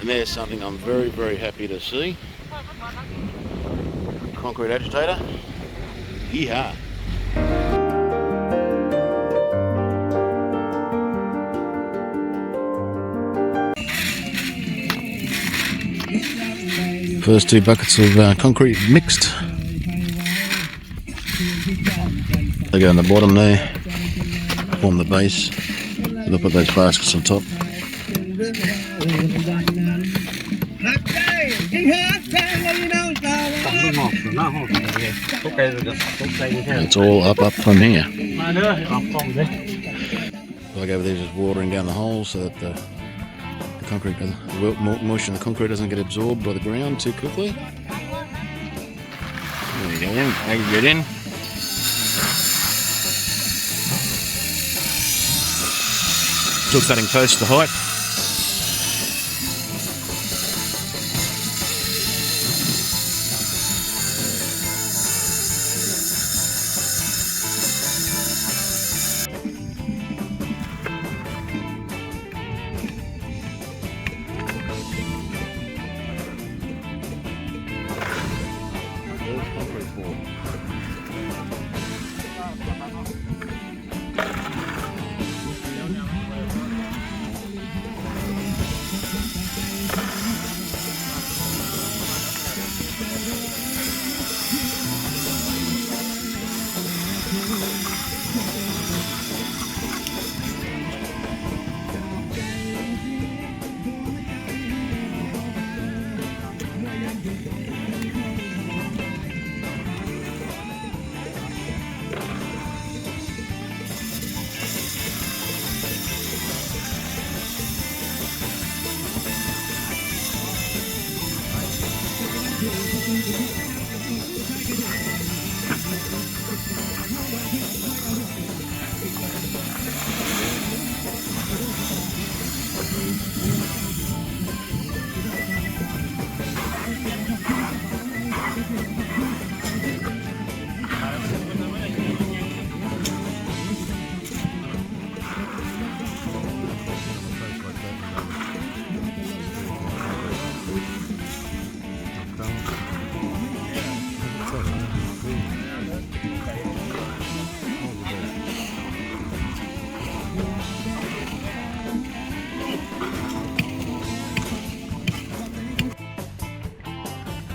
And there's something I'm very, very happy to see. Concrete agitator. Yeehaw. First 2 buckets of concrete mixed. They go on the bottom there, form the base. They'll put those baskets on top. It's all up from here. Like over there, just watering down the holes so that the concrete, the moisture in the concrete doesn't get absorbed by the ground too quickly. There you go, in. Aggregate in. Still cutting close to the height.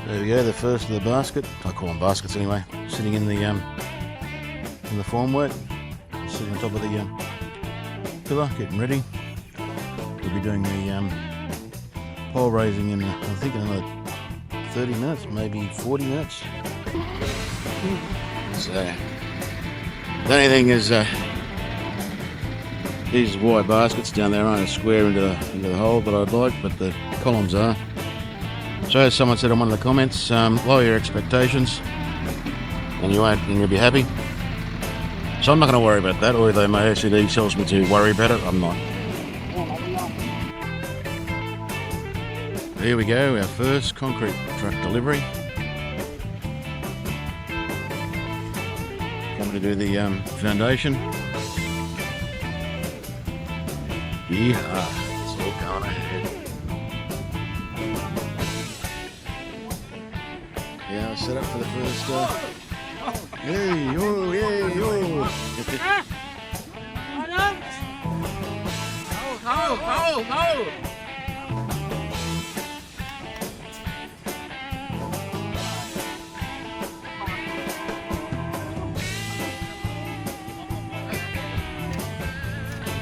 There we go, the first of the basket. I call them baskets anyway. Sitting in the formwork, sitting on top of the pillar, getting ready. We'll be doing the pole raising in, I think, in another 30 minutes, maybe 40 minutes. So the only thing is these wide baskets down there aren't a square into the hole that I'd like, but the columns are. So as someone said in one of the comments, lower your expectations and you'll be happy. So I'm not going to worry about that, although my OCD tells me to worry about it, I'm not. Here we go, our first concrete truck delivery. Coming to do the foundation. Yeah, it's all going ahead. Yeah, set up for the first. Hey, yo, hey, yo.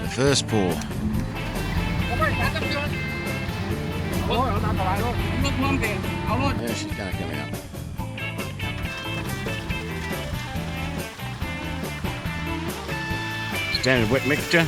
The first pour. Yeah, she's kind of coming up. Standard wet mixture.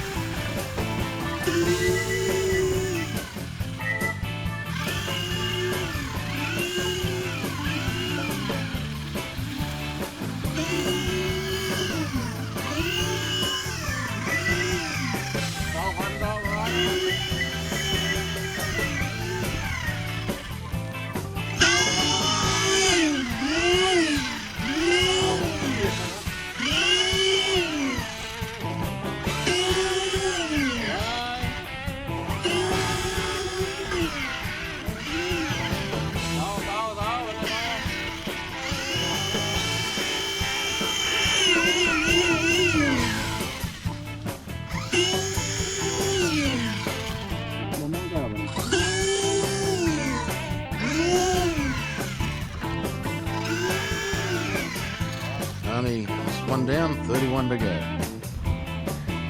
one down, 31 to go.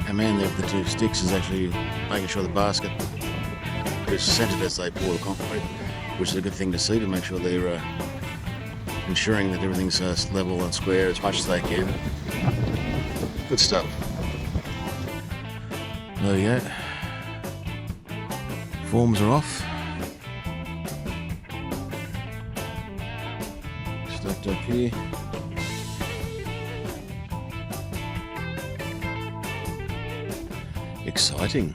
And man, the two sticks is actually making sure the basket is centered as they pour the concrete, which is a good thing to see, to make sure they're ensuring that everything's level and square as much as they can. Good stuff. There you go. Forms are off. Stacked up here. Exciting.